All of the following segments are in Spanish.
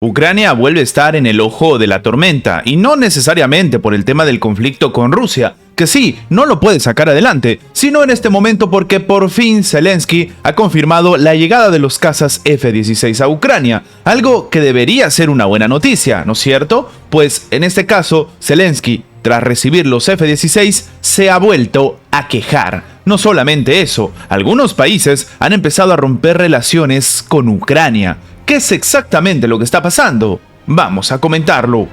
Ucrania vuelve a estar en el ojo de la tormenta, y no necesariamente por el tema del conflicto con Rusia, que sí, no lo puede sacar adelante, sino en este momento porque por fin Zelensky ha confirmado la llegada de los cazas F-16 a Ucrania, algo que debería ser una buena noticia, ¿no es cierto? Pues en este caso, Zelensky, tras recibir los F-16, se ha vuelto a quejar. No solamente eso, algunos países han empezado a romper relaciones con Ucrania. ¿Qué es exactamente lo que está pasando? Vamos a comentarlo.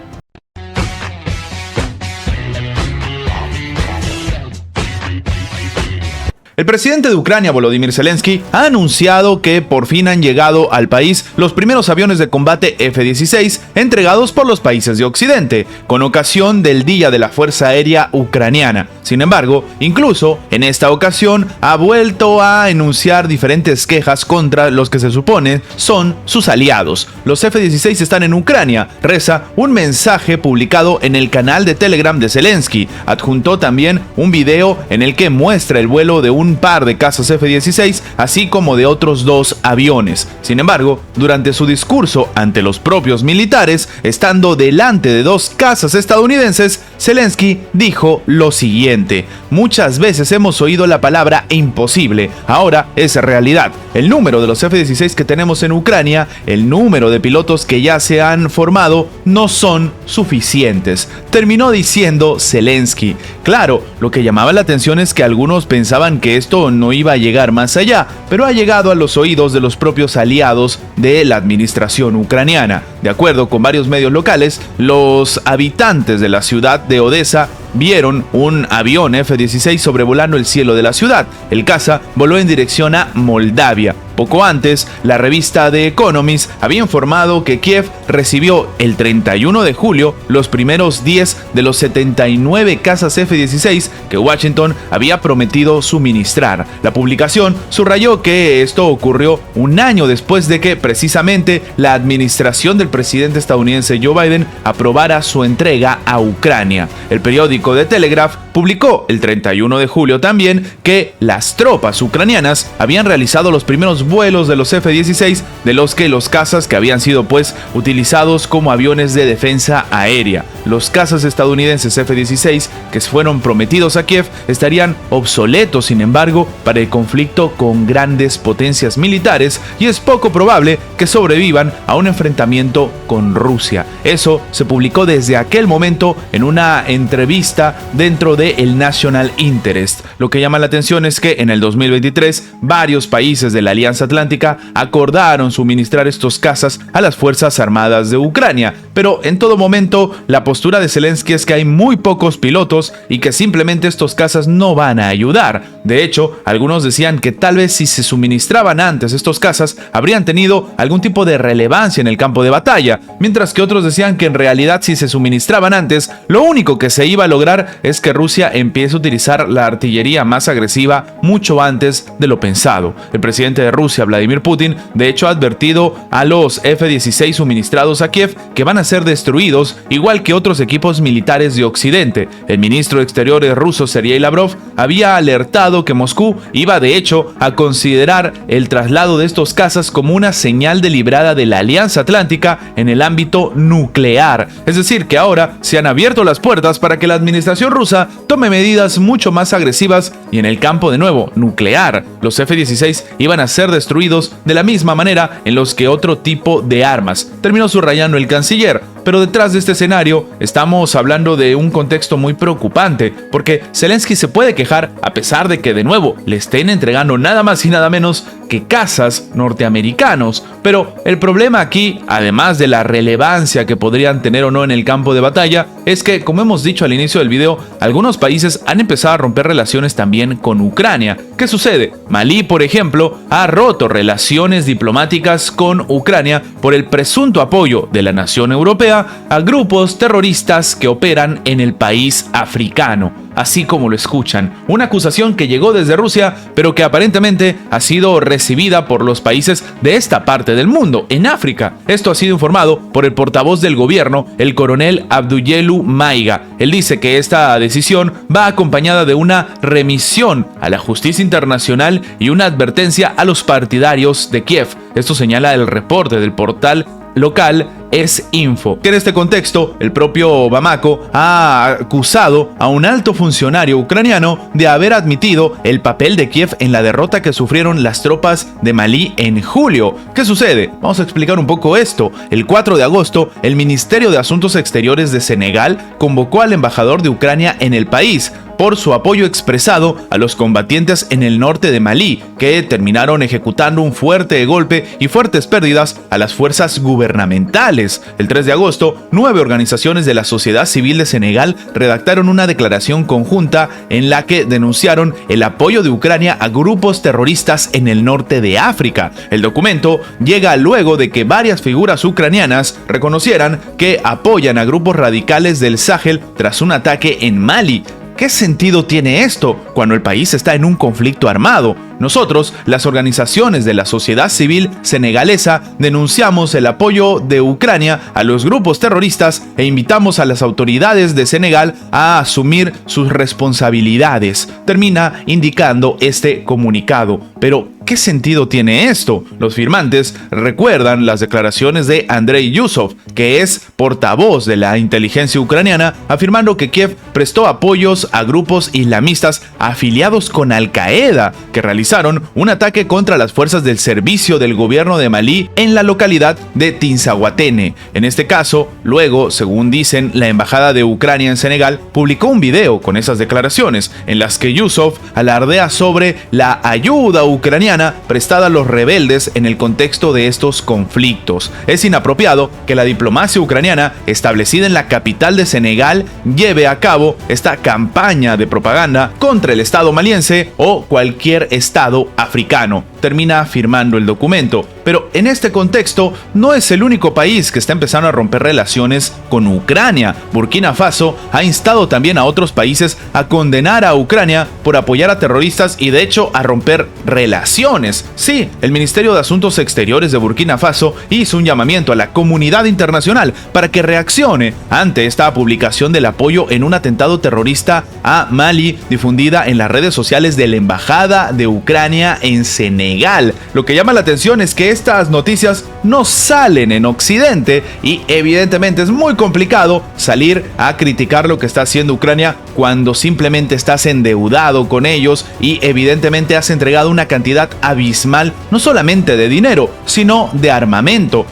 El presidente de Ucrania, Volodymyr Zelensky, ha anunciado que por fin han llegado al país los primeros aviones de combate F-16 entregados por los países de Occidente, con ocasión del Día de la Fuerza Aérea Ucraniana. Sin embargo, incluso en esta ocasión ha vuelto a enunciar diferentes quejas contra los que se supone son sus aliados. Los F-16 están en Ucrania, reza un mensaje publicado en el canal de Telegram de Zelensky. Adjuntó también un video en el que muestra el vuelo de un par de cazas F-16, así como de otros dos aviones. Sin embargo, durante su discurso ante los propios militares, estando delante de dos cazas estadounidenses, Zelensky dijo lo siguiente: muchas veces hemos oído la palabra imposible, ahora es realidad. El número de los F-16 que tenemos en Ucrania, el número de pilotos que ya se han formado, no son suficientes, terminó diciendo Zelensky. Claro, lo que llamaba la atención es que algunos pensaban que esto no iba a llegar más allá, pero ha llegado a los oídos de los propios aliados de la administración ucraniana. De acuerdo con varios medios locales, los habitantes de la ciudad de Odessa vieron un avión F-16 sobrevolando el cielo de la ciudad. El caza voló en dirección a Moldavia. Poco antes, la revista The Economist había informado que Kiev recibió el 31 de julio los primeros 10 de los 79 cazas F-16 que Washington había prometido suministrar. La publicación subrayó que esto ocurrió un año después de que precisamente la administración del presidente estadounidense Joe Biden aprobara su entrega a Ucrania. El periódico The Telegraph publicó el 31 de julio también que las tropas ucranianas habían realizado los primeros vuelos de los F-16, de los que los cazas que habían sido utilizados como aviones de defensa aérea. Los cazas estadounidenses F-16 que fueron prometidos a Kiev estarían obsoletos, sin embargo, para el conflicto con grandes potencias militares, y es poco probable que sobrevivan a un enfrentamiento con Rusia. Eso se publicó desde aquel momento en una entrevista dentro de el National Interest. Lo que llama la atención es que en el 2023 varios países de la Alianza Atlántica acordaron suministrar estos cazas a las Fuerzas Armadas de Ucrania, pero en todo momento la postura de Zelensky es que hay muy pocos pilotos y que simplemente estos cazas no van a ayudar. De hecho, algunos decían que tal vez si se suministraban antes estos cazas habrían tenido algún tipo de relevancia en el campo de batalla, mientras que otros decían que en realidad si se suministraban antes, lo único que se iba a lograr es que Rusia empiece a utilizar la artillería más agresiva mucho antes de lo pensado. El presidente de Rusia, Vladimir Putin, de hecho ha advertido a los F-16 suministrados a Kiev que van a ser destruidos, igual que otros equipos militares de Occidente. El ministro de Exteriores ruso, Sergei Lavrov, había alertado que Moscú iba de hecho a considerar el traslado de estos cazas como una señal deliberada de la Alianza Atlántica en el ámbito nuclear. Es decir, que ahora se han abierto las puertas para que la administración rusa tome medidas mucho más agresivas y en el campo de nuevo nuclear. Los F-16 iban a ser destruidos de la misma manera en los que otro tipo de armas, terminó subrayando el canciller. Pero detrás de este escenario estamos hablando de un contexto muy preocupante, porque Zelensky se puede quejar a pesar de que de nuevo le estén entregando nada más y nada menos que cazas norteamericanos. Pero el problema aquí, además de la relevancia que podrían tener o no en el campo de batalla, es que, como hemos dicho al inicio del video, algunos países han empezado a romper relaciones también con Ucrania. ¿Qué sucede? Malí, por ejemplo, ha roto relaciones diplomáticas con Ucrania por el presunto apoyo de la nación europea a grupos terroristas que operan en el país africano. Así como lo escuchan, una acusación que llegó desde Rusia, pero que aparentemente ha sido recibida por los países de esta parte del mundo, en África. Esto ha sido informado por el portavoz del gobierno, el coronel Abduyelu Maiga. Él dice que esta decisión va acompañada de una remisión a la justicia internacional y una advertencia a los partidarios de Kiev. Esto señala el reporte del portal local es info. Que en este contexto, el propio Bamako ha acusado a un alto funcionario ucraniano de haber admitido el papel de Kiev en la derrota que sufrieron las tropas de Malí en julio. ¿Qué sucede? Vamos a explicar un poco esto. El 4 de agosto, el Ministerio de Asuntos Exteriores de Senegal convocó al embajador de Ucrania en el país por su apoyo expresado a los combatientes en el norte de Malí, que terminaron ejecutando un fuerte golpe y fuertes pérdidas a las fuerzas gubernamentales. El 3 de agosto, 9 organizaciones de la sociedad civil de Senegal redactaron una declaración conjunta en la que denunciaron el apoyo de Ucrania a grupos terroristas en el norte de África. El documento llega luego de que varias figuras ucranianas reconocieran que apoyan a grupos radicales del Sahel tras un ataque en Mali. ¿Qué sentido tiene esto cuando el país está en un conflicto armado? Nosotros, las organizaciones de la sociedad civil senegalesa, denunciamos el apoyo de Ucrania a los grupos terroristas e invitamos a las autoridades de Senegal a asumir sus responsabilidades, termina indicando este comunicado. Pero, ¿qué sentido tiene esto? Los firmantes recuerdan las declaraciones de Andrei Yusov, que es portavoz de la inteligencia ucraniana, afirmando que Kiev prestó apoyos a grupos islamistas afiliados con Al-Qaeda, que realizaron un ataque contra las fuerzas del servicio del gobierno de Malí en la localidad de Tinsahuatene. En este caso, luego, según dicen, la embajada de Ucrania en Senegal publicó un video con esas declaraciones, en las que Yusov alardea sobre la ayuda ucraniana prestada a los rebeldes en el contexto de estos conflictos. Es inapropiado que la diplomacia ucraniana, establecida en la capital de Senegal, lleve a cabo esta campaña de propaganda contra el Estado maliense o cualquier Estado africano, termina afirmando el documento. Pero en este contexto, no es el único país que está empezando a romper relaciones con Ucrania. Burkina Faso ha instado también a otros países a condenar a Ucrania por apoyar a terroristas y de hecho a romper relaciones. Sí, el Ministerio de Asuntos Exteriores de Burkina Faso hizo un llamamiento a la comunidad internacional para que reaccione ante esta publicación del apoyo en un atentado terrorista a Mali difundida en las redes sociales de la Embajada de Ucrania en Senegal. Lo que llama la atención es que estas noticias no salen en Occidente y evidentemente es muy complicado salir a criticar lo que está haciendo Ucrania cuando simplemente estás endeudado con ellos y evidentemente has entregado una cantidad abismal no solamente de dinero, sino de armamento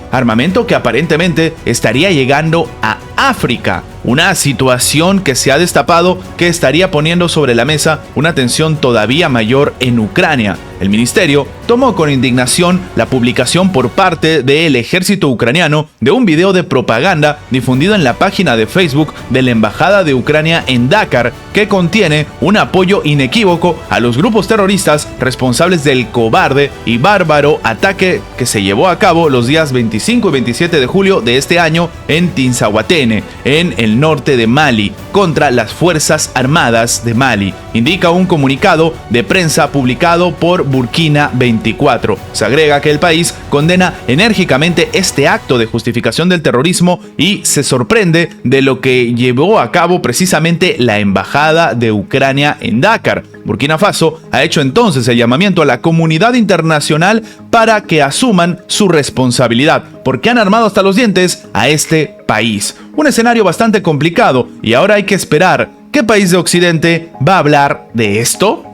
que aparentemente estaría llegando a África. Una situación que se ha destapado que estaría poniendo sobre la mesa una tensión todavía mayor en Ucrania. El ministerio tomó con indignación la publicación por parte del ejército ucraniano de un video de propaganda difundido en la página de Facebook de la Embajada de Ucrania en Dakar, que contiene un apoyo inequívoco a los grupos terroristas responsables del cobarde y bárbaro ataque que se llevó a cabo los días 25 y 27 de julio de este año en Tinsahuatene, en el norte de Mali, contra las Fuerzas Armadas de Mali, indica un comunicado de prensa publicado por Burkina 24. Se agrega que el país condena enérgicamente este acto de justificación del terrorismo y se sorprende de lo que llevó a cabo precisamente la Embajada de Ucrania en Dakar. Burkina Faso ha hecho entonces el llamamiento a la comunidad internacional para que asuman su responsabilidad, porque han armado hasta los dientes a este país. Un escenario bastante complicado y ahora hay que esperar. ¿Qué país de Occidente va a hablar de esto?